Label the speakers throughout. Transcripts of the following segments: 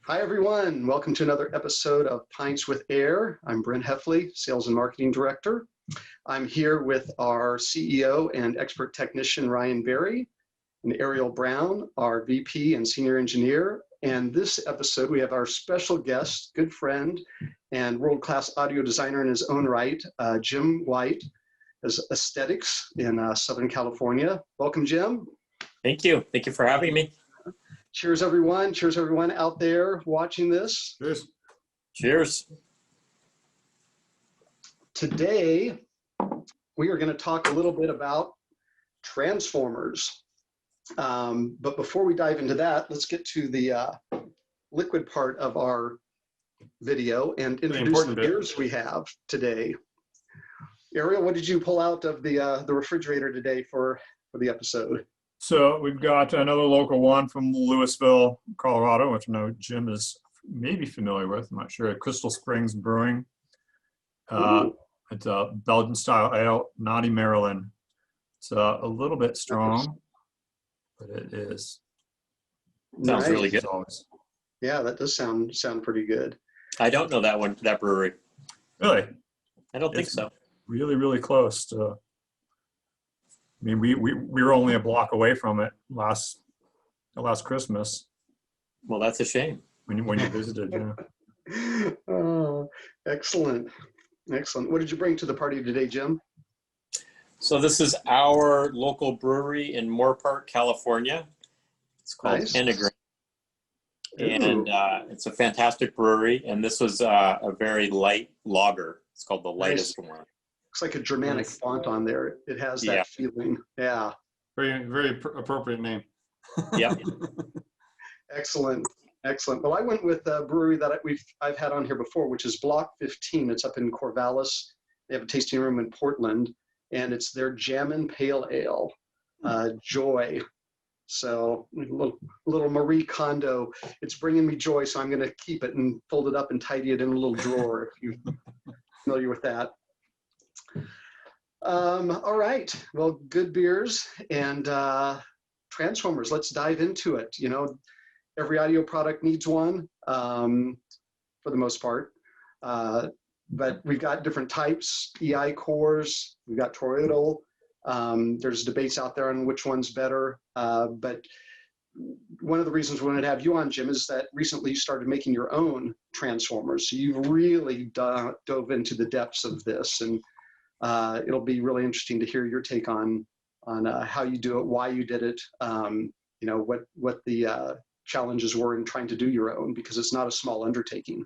Speaker 1: Hi, everyone. Welcome to another episode of Pints with Ayre. I'm Brent Heffley, Sales and Marketing Director. I'm here with our CEO and expert technician, Ryan Berry, and Ariel Brown, our VP and Senior Engineer. And this episode, we have our special guest, good friend, and world-class audio designer in his own right, Jim White, as Aesthetics in Southern California. Welcome, Jim.
Speaker 2: Thank you. Thank you for having me.
Speaker 1: Cheers, everyone. Cheers, everyone out there watching this.
Speaker 3: Cheers.
Speaker 2: Cheers.
Speaker 1: Today, we are going to talk a little bit about transformers. But before we dive into that, let's get to the liquid part of our video and introduce the beers we have today. Ariel, what did you pull out of the refrigerator today for the episode?
Speaker 3: So we've got another local one from Louisville, Colorado, which I know Jim is maybe familiar with. I'm not sure. Crystal Springs Brewing. It's a Belgian-style ale, Naughty Maryland. It's a little bit strong, but it is.
Speaker 2: Sounds
Speaker 1: Nice.
Speaker 2: really good.
Speaker 1: Yeah, that does sound pretty good.
Speaker 2: I don't know that brewery.
Speaker 3: Really?
Speaker 2: I don't think so.
Speaker 3: Really, really close to. I mean, we were only a block away from it last Christmas.
Speaker 2: Well, that's a shame.
Speaker 3: When you visited, yeah.
Speaker 1: Oh, excellent. Excellent. What did you bring to the party today, Jim?
Speaker 2: So this is our local brewery in Moore Park, California. It's called
Speaker 1: Nice.
Speaker 2: Enneagram. And it's a fantastic brewery. And this was a very light lager. It's called the lightest one.
Speaker 1: Looks like a Germanic font on there. It has that feeling. Yeah.
Speaker 3: Very, very appropriate name.
Speaker 2: Yeah.
Speaker 1: Excellent. Excellent. Well, I went with a brewery that I've had on here before, which is Block 15. It's up in Corvallis. They have a tasting room in Portland, and it's their Jammin' Pale Ale, Joy. So a little Marie Kondo. It's bringing me joy, so I'm going to keep it and fold it up and tidy it in a little drawer, if you're familiar with that. All right. Well, good beers and transformers. Let's dive into it. You know, every audio product needs one for the most part. But we've got different types, EI cores, we've got toroidal. There's debates out there on which one's better. But one of the reasons we wanted to have you on, Jim, is that recently you started making your own transformers. So you've really dove into the depths of this, and it'll be really interesting to hear your take on how you do it, why you did it, you know, what the challenges were in trying to do your own, because it's not a small undertaking.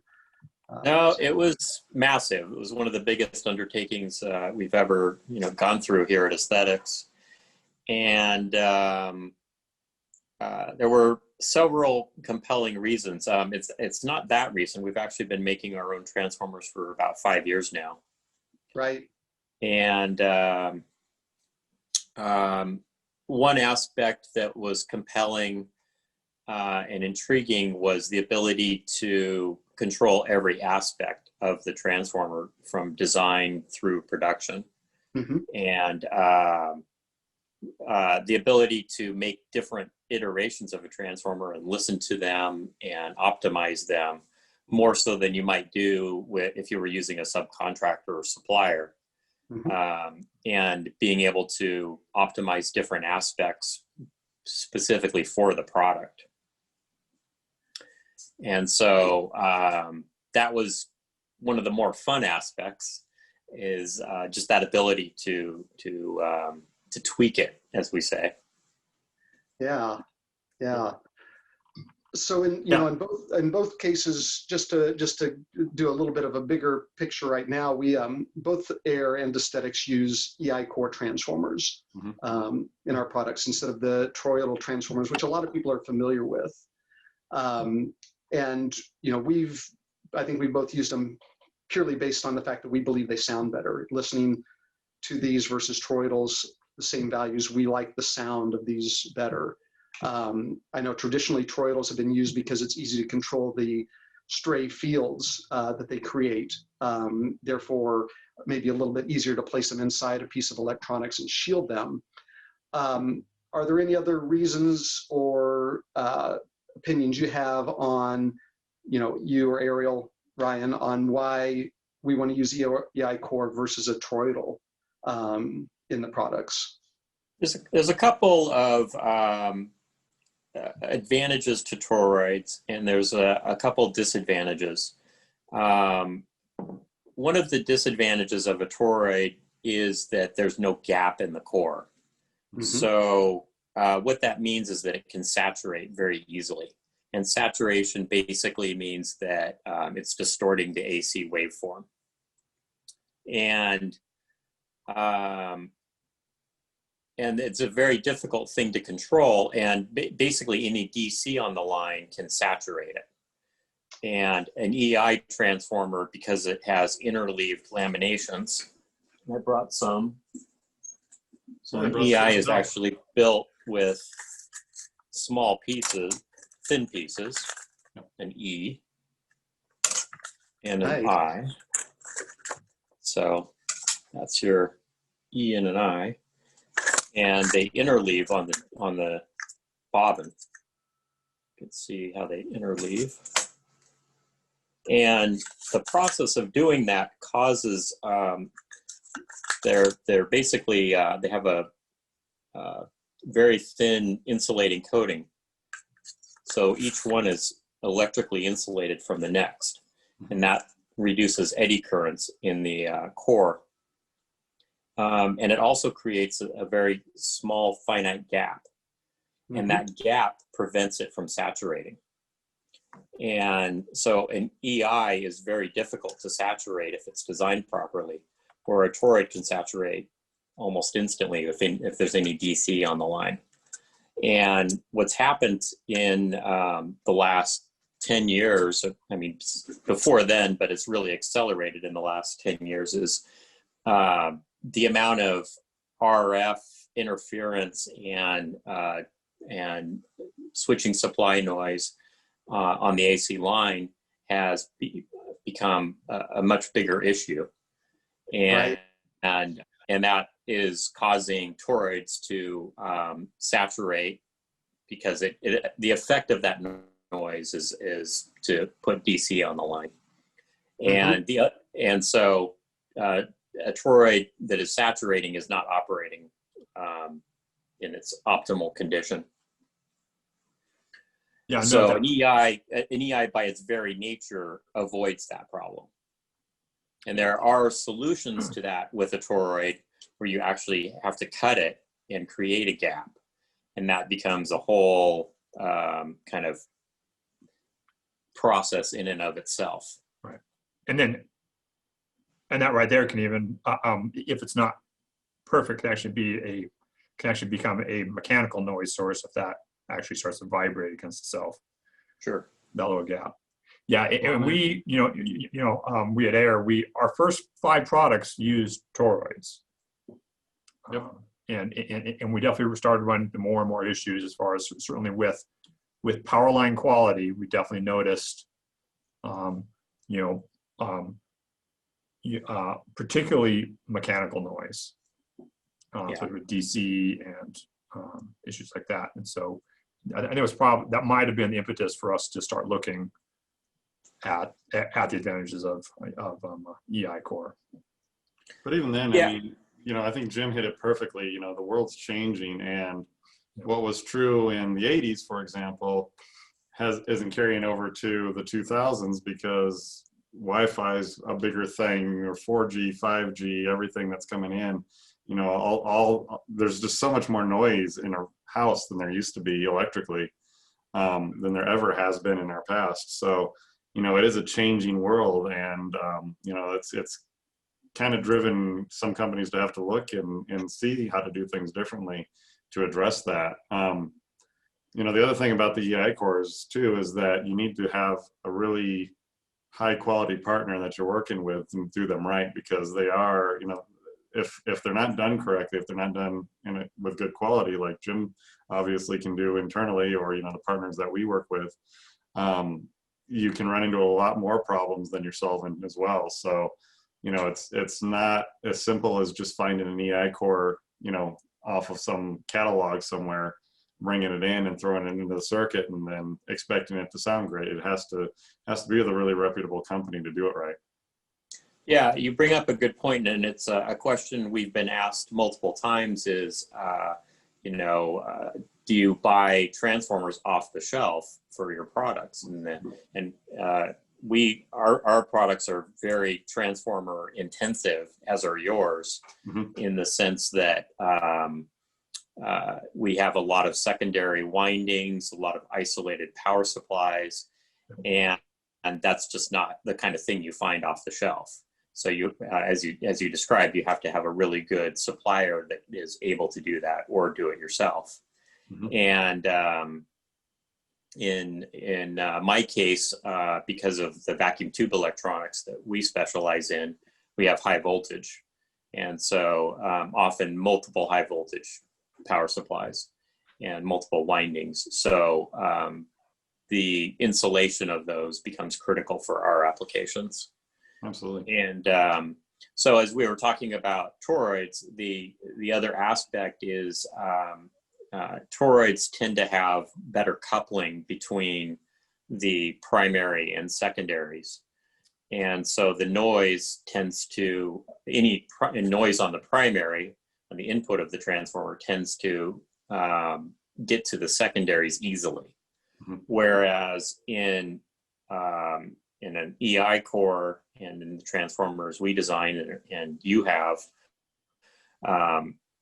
Speaker 2: No, it was massive. It was one of the biggest undertakings we've ever, gone through here at Aesthetics. And there were several compelling reasons. It's not that recent. We've actually been making our own transformers for about 5 years now.
Speaker 1: Right.
Speaker 2: And one aspect that was compelling and intriguing was the ability to control every aspect of the transformer from design through production. Mm-hmm. And the ability to make different iterations of a transformer and listen to them and optimize them more so than you might do if you were using a subcontractor or supplier. Mm-hmm. And being able to optimize different aspects specifically for the product. And so that was one of the more fun aspects, is just that ability to tweak it, as we say.
Speaker 1: Yeah, yeah. So in both cases, just to do a little bit of a bigger picture right now, we both Ayre and Aesthetics use EI core transformers in our products instead of the toroidal transformers, which a lot of people are familiar with. And I think we both used them purely based on the fact that we believe they sound better. Listening to these versus toroidals, the same values, we like the sound of these better. I know traditionally toroidals have been used because it's easy to control the stray fields that they create. Therefore, maybe a little bit easier to place them inside a piece of electronics and shield them. are there any other reasons or opinions you have on, you or Ariel, Ryan, on why we want to use EI core versus a toroidal in the products?
Speaker 2: There's a couple of advantages to toroids, and there's a couple disadvantages. One of the disadvantages of a toroid is that there's no gap in the core. Mm-hmm. So what that means is that it can saturate very easily. And saturation basically means that it's distorting the AC waveform. And it's a very difficult thing to control. And basically any DC on the line can saturate it. And an EI transformer, because it has interleaved laminations, I brought some. So an EI is actually built with small pieces, thin pieces, an E and an I. So that's your E and an I, and they interleave on the bobbin. You can see how they interleave. And the process of doing that causes they're basically they have a very thin insulating coating. So each one is electrically insulated from the next, and that reduces eddy currents in the core. And it also creates a very small finite gap, and that gap prevents it from saturating. And so an EI is very difficult to saturate if it's designed properly, or a toroid can saturate almost instantly if there's any DC on the line. And what's happened in the last 10 years, I mean, before then, but it's really accelerated in the last 10 years, is the amount of RF interference and switching supply noise on the AC line has become a much bigger issue. And, right. and that is causing toroids to saturate, because the effect of that noise is to put DC on the line. And so a toroid that is saturating is not operating in its optimal condition. Yeah, so an EI by its very nature avoids that problem. And there are solutions to that with a toroid where you actually have to cut it and create a gap. And that becomes a whole kind of process in and of itself.
Speaker 3: Right. And that right there can even, if it's not perfect, can actually become a mechanical noise source if that actually starts to vibrate against itself.
Speaker 2: Sure.
Speaker 3: That little gap. Yeah, and we, we at Ayre, our first 5 products used toroids. Yep. And we definitely started running into more and more issues as far as certainly with power line quality. We definitely noticed, particularly mechanical noise, so with DC and issues like that. And so I think it was that might have been the impetus for us to start looking at the advantages of EI core.
Speaker 4: But even then, I mean, I think Jim hit it perfectly. The world's changing, and what was true in the 80s, for example, isn't carrying over to the 2000s, because Wi-Fi is a bigger thing, or 4G, 5G, everything that's coming in. There's just so much more noise in a house than there used to be electrically, than there ever has been in our past. So, it is a changing world, and it's kind of driven some companies to have to look and see how to do things differently to address that. The other thing about the EI cores too is that you need to have a really high quality partner that you're working with and do them right, because they are, if they're not done correctly, if they're not done with good quality, like Jim obviously can do internally, or the partners that we work with, you can run into a lot more problems than you're solving as well. So, it's not as simple as just finding an EI core, off off of some catalog somewhere, bringing it in and throwing it into the circuit and then expecting it to sound great. It has to be with a really reputable company to do it right.
Speaker 2: Yeah, you bring up a good point, and it's a question we've been asked multiple times is, do you buy transformers off the shelf for your products? Our products are very transformer intensive, as are yours, in the sense that we have a lot of secondary windings, a lot of isolated power supplies, and that's just not the kind of thing you find off the shelf. So you, as you described, you have to have a really good supplier that is able to do that, or do it yourself. And in my case, because of the vacuum tube electronics that we specialize in, we have high voltage, and so often multiple high voltage power supplies and multiple windings. So the insulation of those becomes critical for our applications.
Speaker 4: Absolutely.
Speaker 2: And so as we were talking about toroids, the other aspect is toroids tend to have better coupling between the primary and secondaries. And so the noise tends to, noise on the primary, on the input of the transformer, tends to get to the secondaries easily. Whereas in an EI core and in the transformers we design and you have,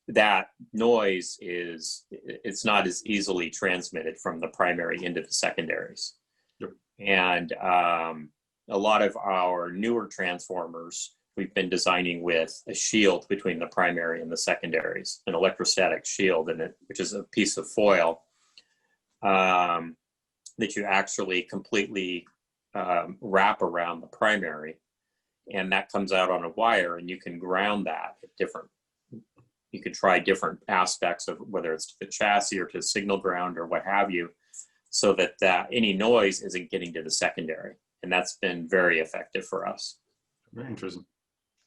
Speaker 2: that noise it's not as easily transmitted from the primary into the secondaries.
Speaker 4: Yep.
Speaker 2: And a lot of our newer transformers, we've been designing with a shield between the primary and the secondaries, an electrostatic shield in it, which is a piece of foil that you actually completely wrap around the primary, and that comes out on a wire, and you can ground that at you could try different aspects of whether it's to the chassis or to signal ground or what have you, so that any noise isn't getting to the secondary. And that's been very effective for us.
Speaker 4: Very interesting.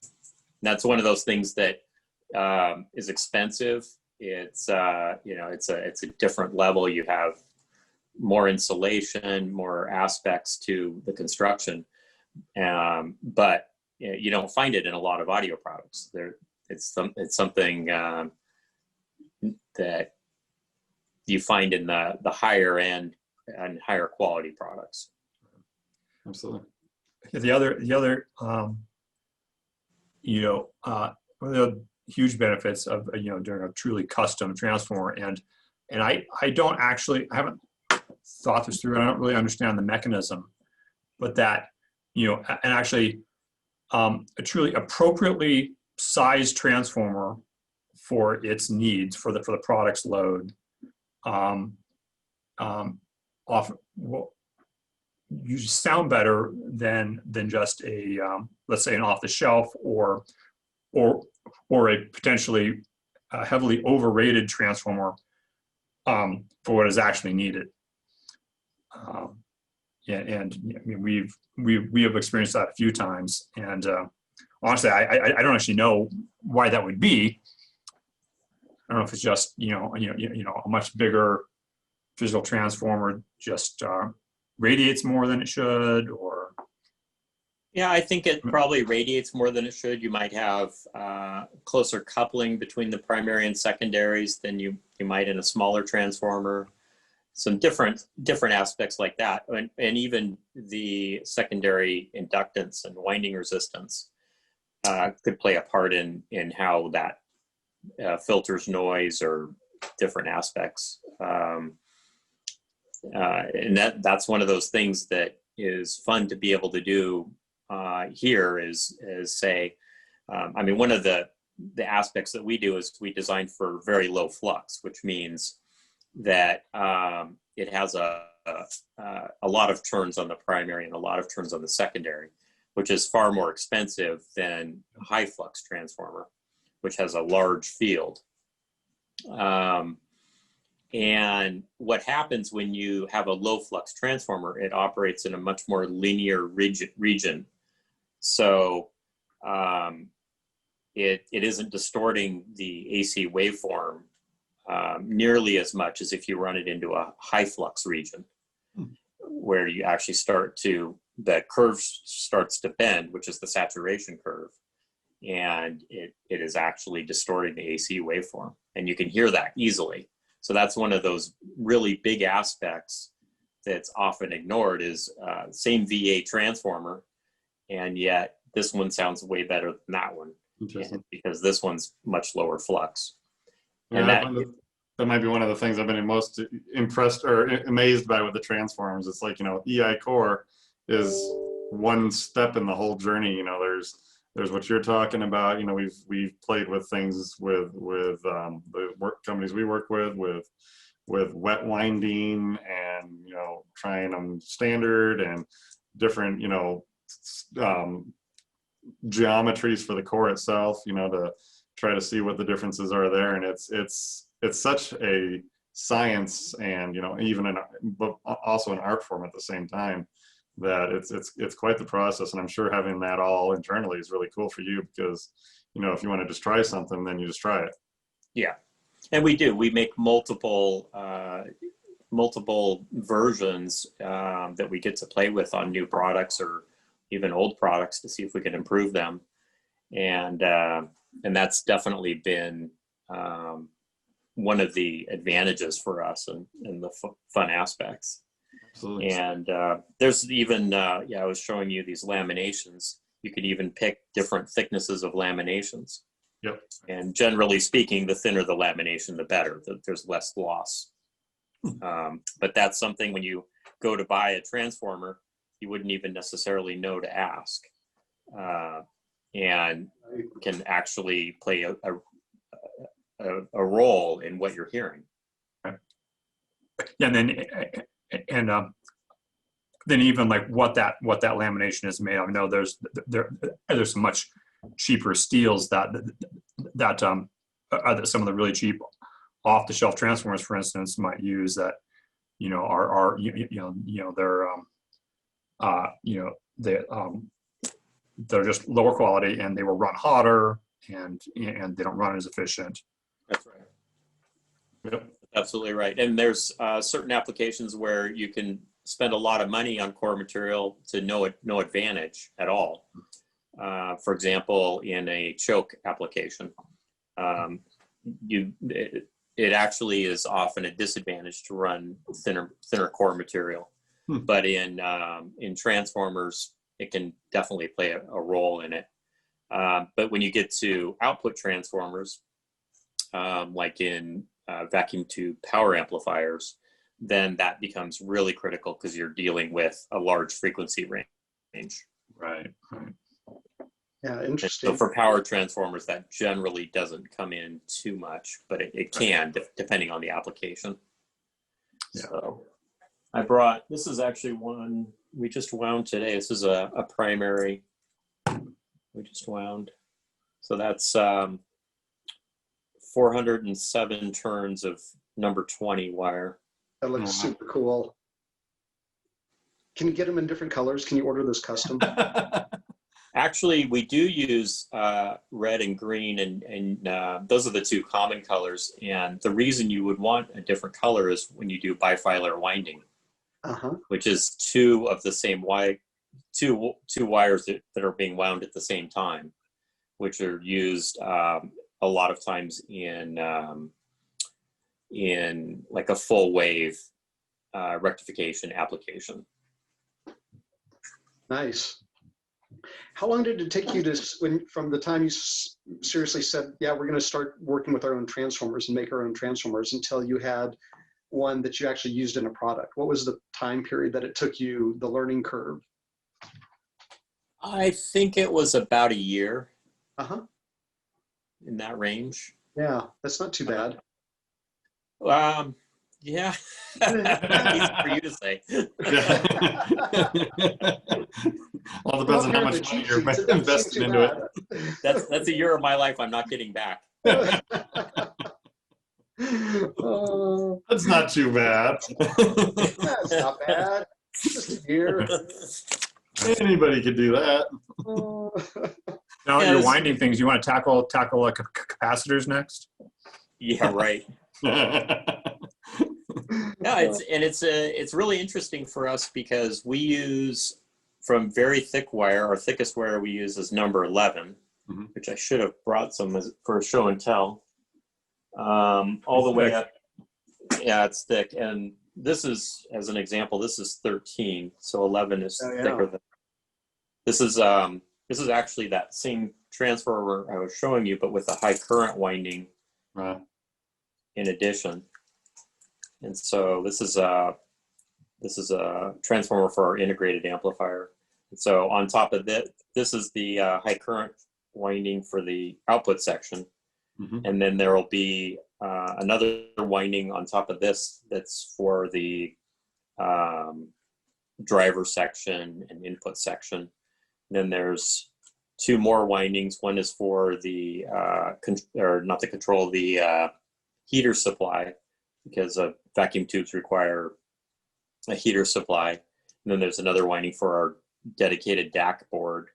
Speaker 2: And that's one of those things that is expensive. It's a different level. You have more insulation, more aspects to the construction, but you don't find it in a lot of audio products. It's something that you find in the higher end and higher quality products.
Speaker 4: Absolutely.
Speaker 3: The other one of the huge benefits of doing a truly custom transformer, and I haven't thought this through. I don't really understand the mechanism, but that and actually a truly appropriately sized transformer for its needs for the product's load you sound better than just a let's say an off-the-shelf or a potentially heavily overrated transformer for what is actually needed. We have experienced that a few times, and honestly, I don't actually know why that would be. I don't know if it's just a much bigger physical transformer just radiates more than it should, or
Speaker 2: yeah, I think it probably radiates more than it should. You might have closer coupling between the primary and secondaries than you might in a smaller transformer. Some different aspects like that, and even the secondary inductance and winding resistance could play a part in how that filters noise or different aspects. And that's one of those things that is fun to be able to do here is say, one of the aspects that we do is we design for very low flux, which means that it has a lot of turns on the primary and a lot of turns on the secondary, which is far more expensive than a high flux transformer, which has a large field. And what happens when you have a low flux transformer, it operates in a much more linear region. So it isn't distorting the AC waveform nearly as much as if you run it into a high flux region, where you actually the curve starts to bend, which is the saturation curve, and it is actually distorting the AC waveform, and you can hear that easily. So that's one of those really big aspects that's often ignored is same VA transformer, and yet this one sounds way better than that one because this one's much lower flux. And
Speaker 4: that might be one of the things I've been most impressed or amazed by with the transformers. It's like, EI core is one step in the whole journey. There's what you're talking about. We've played with things with the work companies we work with wet winding and trying them standard and different geometries for the core itself. To try to see what the differences are there, and it's such a science, and even but also an art form at the same time. That it's quite the process, and I'm sure having that all internally is really cool for you because if you want to just try something, then you just try it.
Speaker 2: Yeah, and we make multiple versions that we get to play with on new products or even old products to see if we can improve them, and that's definitely been one of the advantages for us and the fun aspects.
Speaker 4: Absolutely.
Speaker 2: And there's even, I was showing you these laminations. You could even pick different thicknesses of laminations.
Speaker 4: Yep.
Speaker 2: And generally speaking, the thinner the lamination, the better. There's less loss. But that's something when you go to buy a transformer, you wouldn't even necessarily know to ask. And can actually play a role in what you're hearing.
Speaker 3: Yeah, and then even like what that lamination is made of. I know there's some much cheaper steels that some of the really cheap off the shelf transformers, for instance, might use that they're just lower quality and they will run hotter and they don't run as efficient.
Speaker 2: That's right. Yep. Absolutely right. And there's certain applications where you can spend a lot of money on core material to no advantage at all. For example, in a choke application, it actually is often a disadvantage to run thinner core material. But in transformers, it can definitely play a role in it. But when you get to output transformers, like in vacuum tube power amplifiers, then that becomes really critical because you're dealing with a large frequency range.
Speaker 3: Right.
Speaker 1: Yeah, interesting.
Speaker 2: So for power transformers, that generally doesn't come in too much, but it can, depending on the application. Yeah. So I brought, this is actually one we just wound today. This is a primary we just wound. So that's 407 turns of number 20 wire.
Speaker 1: That looks super cool. Can you get them in different colors? Can you order this custom?
Speaker 2: Actually, we do use red and green, and those are the two common colors. And the reason you would want a different color is when you do bifilar winding, which is two of the same two wires that are being wound at the same time, which are used a lot of times in like a full wave rectification application.
Speaker 1: Nice. How long did it take you from the time you seriously said, yeah, we're going to start working with our own transformers and make our own transformers, until you had one that you actually used in a product? What was the time period that it took you, the learning curve?
Speaker 2: I think it was about a year. In that range.
Speaker 1: Yeah, that's not too bad.
Speaker 2: Yeah, easy for you to say.
Speaker 4: All depends on how much money you're investing into it.
Speaker 2: That's a year of my life I'm not getting back.
Speaker 4: That's not too bad.
Speaker 1: That's not bad. Just a year.
Speaker 4: Anybody could do that.
Speaker 3: Now you're winding things. You want to tackle like capacitors next?
Speaker 2: Yeah, right. Yeah, it's really interesting for us because we use from very thick wire. Our thickest wire we use is number 11,
Speaker 4: Mhm.
Speaker 2: which I should have brought some for show and tell. All the way up. Yeah, it's thick. And this is, as an example, this is 13. So 11 is thicker than. This is actually that same transformer I was showing you, but with a high current winding in addition. And so this is a transformer for our integrated amplifier. And so on top of that, this is the high current winding for the output section.
Speaker 4: Mhm.
Speaker 2: And then there will be another winding on top of this that's for the driver section and input section. And then there's two more windings. One is for the heater supply, because vacuum tubes require a heater supply. And then there's another winding for our dedicated DAC board.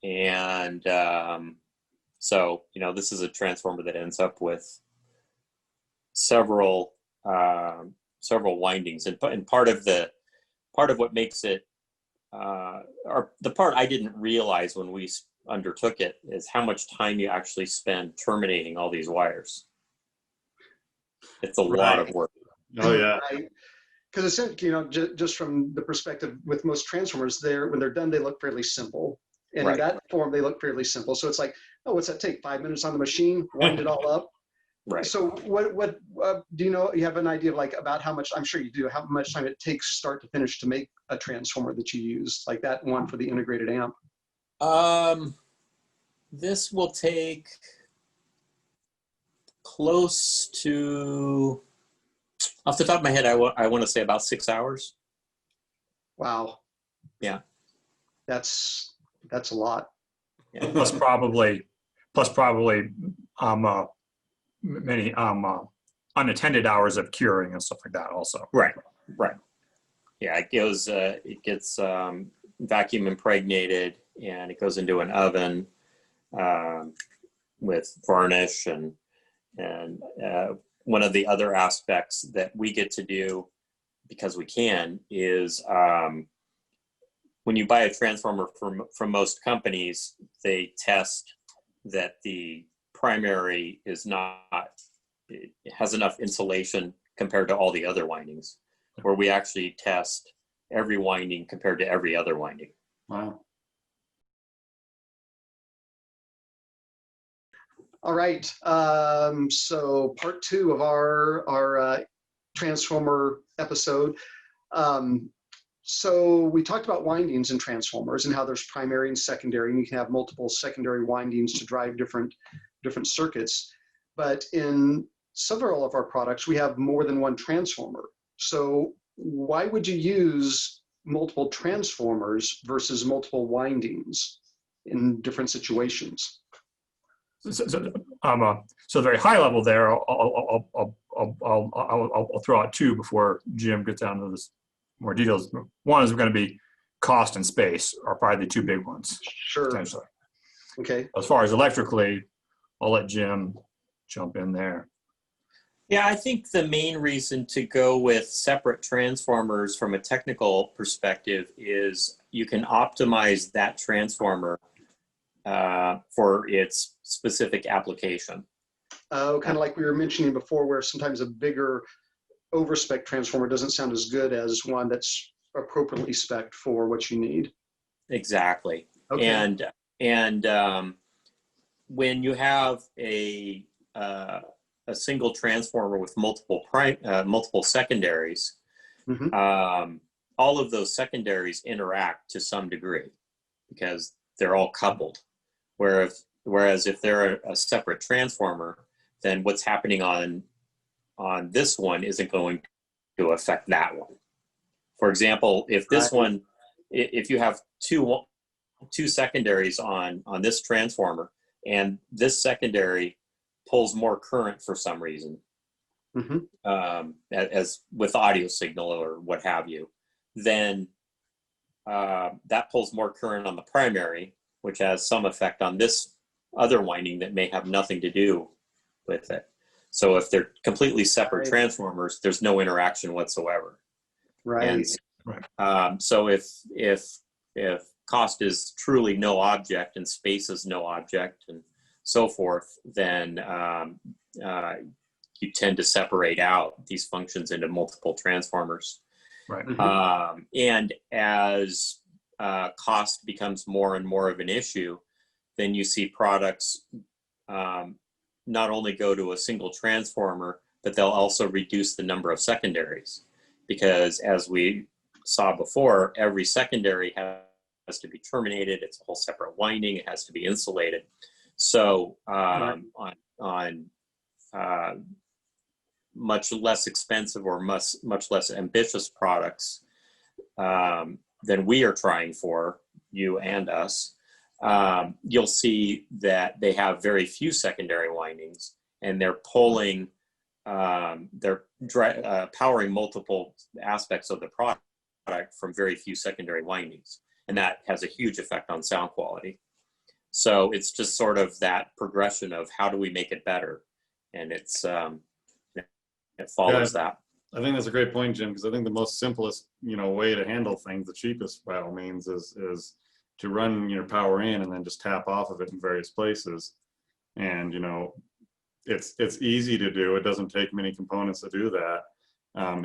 Speaker 2: And so, this is a transformer that ends up with several windings. And part of what makes it, or the part I didn't realize when we undertook it, is how much time you actually spend terminating all these wires. It's a lot of work.
Speaker 4: Oh yeah.
Speaker 1: Because essentially, just from the perspective with most transformers, when they're done, they look fairly simple. And in that form, they look fairly simple. So it's like, oh, what's that take? 5 minutes on the machine, wind it all up.
Speaker 2: Right.
Speaker 1: So what do you know? You have an idea of about how much? I'm sure you do. How much time it takes start to finish to make a transformer that you use, like that one for the integrated amp?
Speaker 2: This will take close to, off the top of my head, I want to say about 6 hours.
Speaker 1: Wow.
Speaker 2: Yeah.
Speaker 1: That's a lot.
Speaker 2: Yeah.
Speaker 3: Plus probably many unattended hours of curing and stuff like that also.
Speaker 2: Right. Yeah, it gets vacuum impregnated, and it goes into an oven with varnish, and one of the other aspects that we get to do, because we can, is when you buy a transformer from most companies, they test that the primary it has enough insulation compared to all the other windings, where we actually test every winding compared to every other winding.
Speaker 4: Wow.
Speaker 1: All right. So part 2 of our transformer episode. So we talked about windings in transformers and how there's primary and secondary, and you can have multiple secondary windings to drive different circuits. But in several of our products, we have more than one transformer. So why would you use multiple transformers versus multiple windings in different situations?
Speaker 3: So very high level there. I'll throw out 2 before Jim gets down to this more details. One is going to be cost and space are probably the 2 big ones.
Speaker 1: Sure.
Speaker 3: Potentially.
Speaker 1: Okay.
Speaker 3: As far as electrically, I'll let Jim jump in there.
Speaker 2: Yeah, I think the main reason to go with separate transformers from a technical perspective is you can optimize that transformer for its specific application.
Speaker 1: Kind of like we were mentioning before, where sometimes a bigger overspec transformer doesn't sound as good as one that's appropriately spec'd for what you need.
Speaker 2: Exactly.
Speaker 1: Okay.
Speaker 2: And when you have a single transformer with multiple secondaries,
Speaker 1: Mm-hmm.
Speaker 2: all of those secondaries interact to some degree because they're all coupled. Whereas if they're a separate transformer, then what's happening on this one isn't going to affect that one. For example, if this one, if you have two secondaries on this transformer, and this secondary pulls more current for some reason, as with audio signal or what have you, then that pulls more current on the primary, which has some effect on this other winding that may have nothing to do with it. So if they're completely separate
Speaker 1: Right.
Speaker 2: transformers, there's no interaction whatsoever.
Speaker 1: Right.
Speaker 2: And
Speaker 3: Right.
Speaker 2: so if cost is truly no object and space is no object and so forth, then you tend to separate out these functions into multiple transformers.
Speaker 3: Right.
Speaker 2: And as cost becomes more and more of an issue, then you see products not only go to a single transformer, but they'll also reduce the number of secondaries. Because as we saw before, every secondary has to be terminated. It's a whole separate winding. It has to be insulated. So on much less expensive or much less ambitious products than we are trying for, you and us, you'll see that they have very few secondary windings, and they're pulling, they're powering multiple aspects of the product from very few secondary windings. And that has a huge effect on sound quality. So it's just sort of that progression of how do we make it better? And it follows that.
Speaker 4: I think that's a great point, Jim, because I think the most simplest, way to handle things, the cheapest by all means, is to run your power in and then just tap off of it in various places. And, it's easy to do. It doesn't take many components to do that.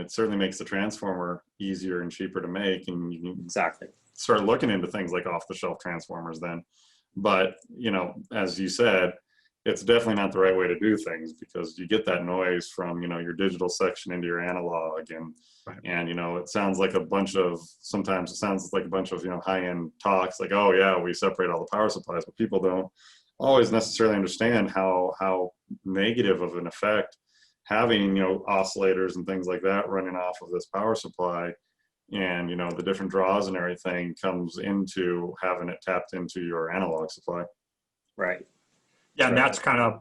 Speaker 4: It certainly makes the transformer easier and cheaper to make. And you can
Speaker 2: Exactly
Speaker 4: start looking into things like off-the-shelf transformers then. But, as you said, it's definitely not the right way to do things, because you get that noise from, your digital section into your analog. And,
Speaker 3: Right.
Speaker 4: and it sounds like sometimes it sounds like a bunch of, high-end talks, like, oh yeah, we separate all the power supplies, but people don't always necessarily understand how negative of an effect having, oscillators and things like that running off of this power supply and, the different draws and everything comes into having it tapped into your analog supply.
Speaker 2: right.
Speaker 3: Yeah, and that's kind of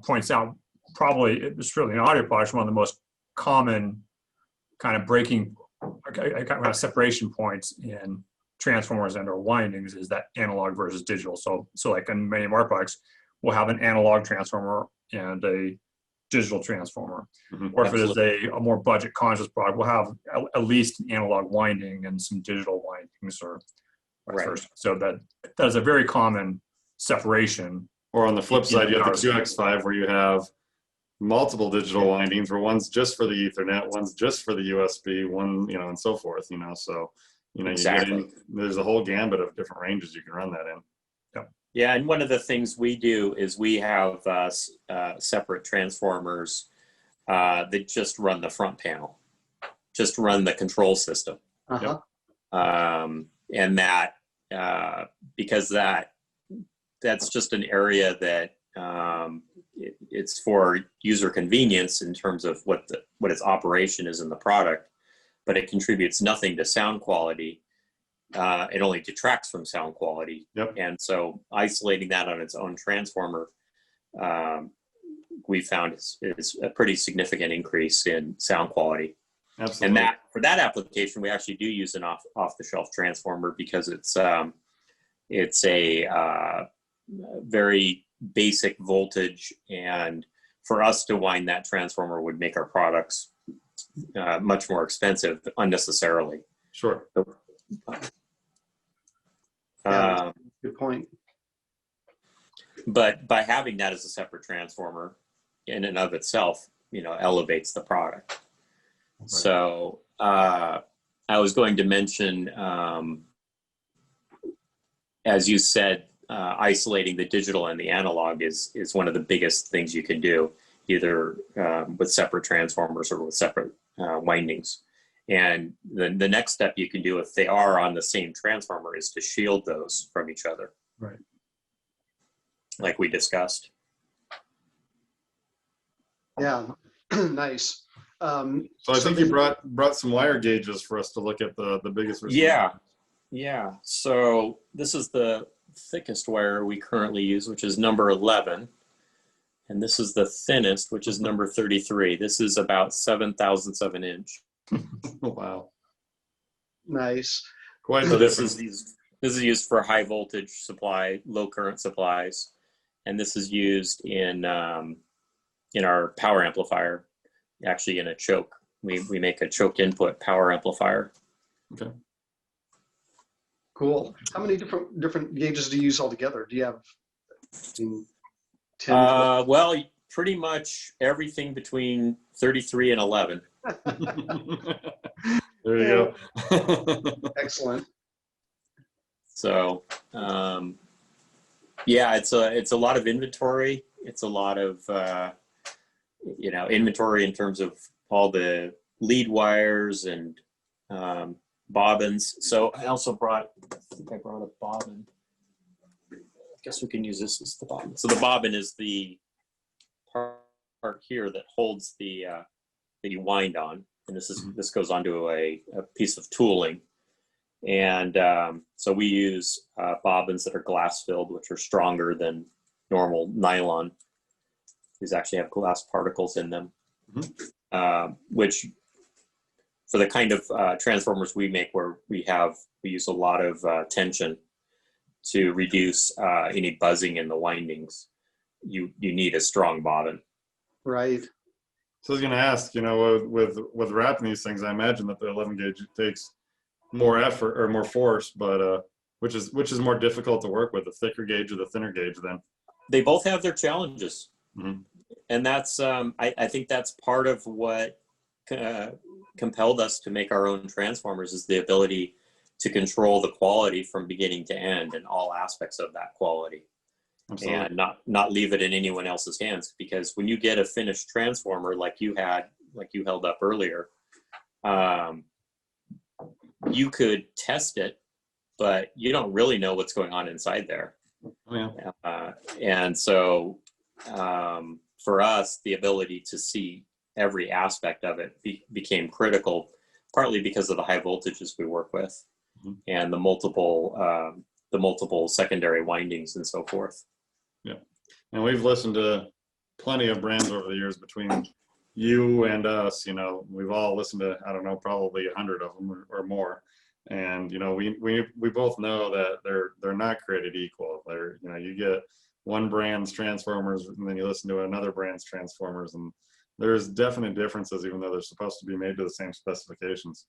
Speaker 3: points out probably it's really an audio product, one of the most common kind of breaking kind of separation points in transformers and or windings is that analog versus digital. So like in many of our products, we'll have an analog transformer and a digital transformer.
Speaker 4: Mhm.
Speaker 3: Or if
Speaker 2: Absolutely.
Speaker 3: it is a more budget conscious product, we'll have at least an analog winding and some digital windings or vice
Speaker 2: Right.
Speaker 3: versa. So that is a very common separation.
Speaker 4: Or on the flip side, you have the
Speaker 3: power
Speaker 4: QX5 where you have multiple digital windings, where one's just for the Ethernet, one's just for the USB, one, and so forth, so,
Speaker 2: Exactly.
Speaker 4: there's a whole gambit of different ranges you can run that in.
Speaker 2: Yeah, and one of the things we do is we have separate transformers that just run the front panel, just run the control system.
Speaker 1: Uh-huh.
Speaker 2: And that, because that's just an area that it's for user convenience in terms of what its operation is in the product, but it contributes nothing to sound quality. It only detracts from sound quality.
Speaker 4: Yep.
Speaker 2: And so isolating that on its own transformer, we found is a pretty significant increase in sound quality.
Speaker 4: Absolutely.
Speaker 2: And for that application, we actually do use an off-the-shelf transformer because it's a very basic voltage, and for us to wind that transformer would make our products much more expensive unnecessarily.
Speaker 4: Sure.
Speaker 1: Good point.
Speaker 2: But by having that as a separate transformer in and of itself, elevates the product. Right. So I was going to mention, as you said, isolating the digital and the analog is one of the biggest things you can do, either with separate transformers or with separate windings. And the next step you can do if they are on the same transformer is to shield those from each other.
Speaker 3: Right.
Speaker 2: Like we discussed.
Speaker 1: Yeah, nice.
Speaker 4: So I think you brought some wire gauges for us to look at the biggest.
Speaker 2: Yeah. So this is the thickest wire we currently use, which is number 11. And this is the thinnest, which is number 33. This is about 1/7,000 of an inch.
Speaker 4: Oh, wow.
Speaker 1: Nice.
Speaker 4: Quite
Speaker 2: so
Speaker 4: this
Speaker 2: is used for high voltage supply, low current supplies. And this is used in in our power amplifier, actually in a choke. We make a choke input power amplifier.
Speaker 4: Okay.
Speaker 1: Cool. How many different gauges do you use altogether? Do you have 10?
Speaker 2: Well, pretty much everything between 33 and 11.
Speaker 4: There you go.
Speaker 1: Excellent.
Speaker 2: So, yeah, it's a lot of inventory. It's a lot of, inventory in terms of all the lead wires and bobbins. So I also I think I brought a bobbin. I guess we can use this as the bobbin. So the bobbin is the part here that holds the that you wind on, and this goes onto a piece of tooling. And so we use bobbins that are glass filled, which are stronger than normal nylon. These actually have glass particles in them, which for the kind of transformers we make, where we use a lot of tension to reduce any buzzing in the windings. You need a strong bobbin.
Speaker 1: Right.
Speaker 4: So I was going to ask, with wrapping these things, I imagine that the 11 gauge takes more effort or more force, but which is more difficult to work with, the thicker gauge or the thinner gauge then?
Speaker 2: They both have their challenges.
Speaker 4: Mm-hmm.
Speaker 2: And that's, I think that's part of what compelled us to make our own transformers, is the ability to control the quality from beginning to end and all aspects of that quality. Absolutely. And not leave it in anyone else's hands. Because when you get a finished transformer like you held up earlier, you could test it, but you don't really know what's going on inside there.
Speaker 4: Oh, yeah.
Speaker 2: And so for us, the ability to see every aspect of it became critical, partly because of the high voltages we work with, and the multiple secondary windings and so forth.
Speaker 4: Yeah. And we've listened to plenty of brands over the years between you and us. We've all listened to, I don't know, probably 100 of them or more. And, we both know that they're not created equal. You get one brand's transformers and then you listen to another brand's transformers, and there's definite differences, even though they're supposed to be made to the same specifications.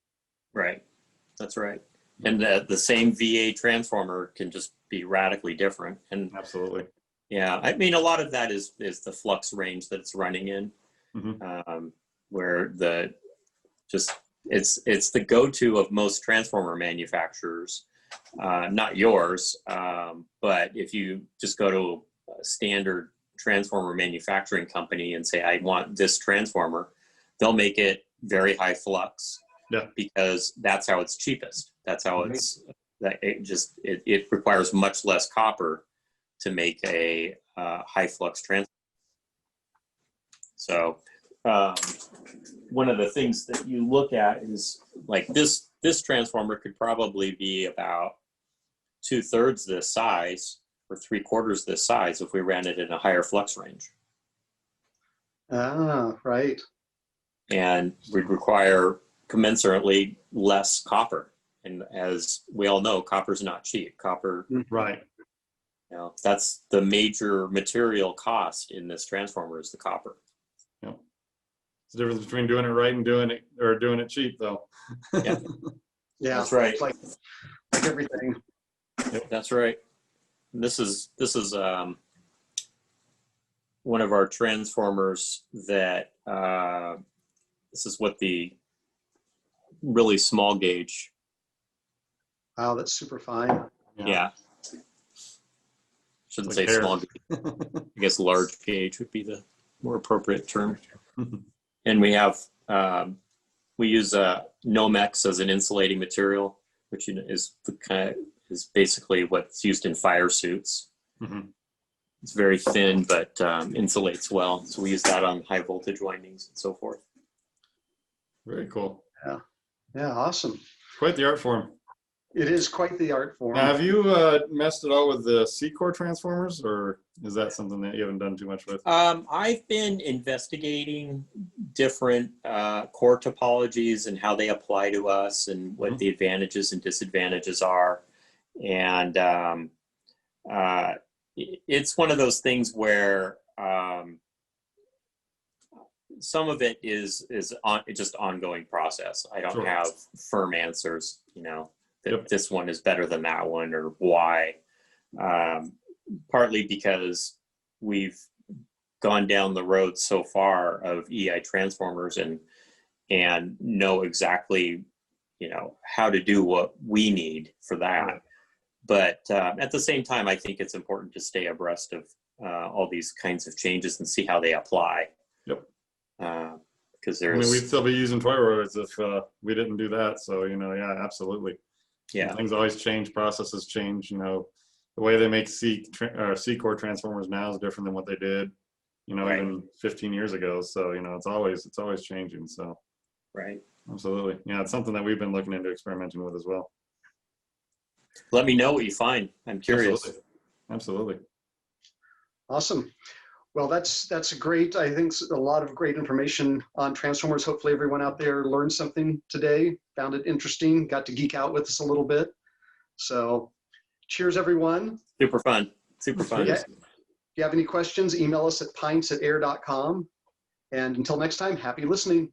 Speaker 2: Right. That's right. And the same VA transformer can just be radically different. And
Speaker 4: absolutely.
Speaker 2: Yeah. I mean, a lot of that is the flux range that it's running in, where it's the go-to of most transformer manufacturers, not yours. But if you just go to a standard transformer manufacturing company and say, I want this transformer, they'll make it very high flux.
Speaker 4: Yeah.
Speaker 2: Because that's how it's cheapest. That's how it requires much less copper to make a high flux transformer. So one of the things that you look at is like this transformer could probably be about 2/3 this size or 3/4 this size if we ran it in a higher flux range.
Speaker 1: Ah, right.
Speaker 2: And we'd require commensurately less copper. And as we all know, copper's not cheap. Copper,
Speaker 4: right?
Speaker 2: That's the major material cost in this transformer, is the copper.
Speaker 4: Yeah. It's the difference between doing it right and doing it cheap, though.
Speaker 2: Yeah.
Speaker 1: Yeah,
Speaker 2: that's right.
Speaker 1: Like everything.
Speaker 2: Yep. That's right. This is one of our transformers that this is what the really small gauge.
Speaker 1: Wow, that's super fine.
Speaker 2: Yeah. Shouldn't say
Speaker 4: hair.
Speaker 2: small gauge. I guess large gauge would be the more appropriate term. And we have we use Nomex as an insulating material, which is basically what's used in fire suits. It's very thin, but insulates well. So we use that on high voltage windings and so forth.
Speaker 4: Very cool.
Speaker 1: Yeah, awesome.
Speaker 4: Quite the art form.
Speaker 1: It is quite the art form.
Speaker 4: Now, have you messed at all with the C-core transformers, or is that something that you haven't done too much with?
Speaker 2: I've been investigating different core topologies and how they apply to us and what the advantages and disadvantages are. And it's one of those things where some of it is just ongoing process. I don't
Speaker 4: Sure.
Speaker 2: have firm answers, you know, that
Speaker 4: Yep.
Speaker 2: this one is better than that one or why. Partly because we've gone down the road so far of EI transformers and know exactly, you know, how to do what we need for that.
Speaker 4: Right.
Speaker 2: But at the same time, I think it's important to stay abreast of all these kinds of changes and see how they apply.
Speaker 4: Yep.
Speaker 2: Because
Speaker 4: I
Speaker 2: there's,
Speaker 4: mean, we'd still be using toy rollers if we didn't do that. So, you know, yeah, absolutely.
Speaker 2: yeah,
Speaker 4: Things always change, processes change, you know, the way they make C-core transformers now is different than what they did, you know,
Speaker 2: Right.
Speaker 4: even 15 years ago. So, you know, it's always changing. So
Speaker 2: right.
Speaker 4: absolutely. Yeah. It's something that we've been looking into experimenting with as well.
Speaker 2: Let me know what you find. I'm curious.
Speaker 4: Absolutely.
Speaker 1: Awesome. Well, that's a great, I think a lot of great information on transformers. Hopefully everyone out there learned something today, found it interesting, got to geek out with us a little bit. So cheers, everyone.
Speaker 2: Super fun. Super fun.
Speaker 1: Yeah. If you have any questions, email us at pints@ayre.com. And until next time, happy listening.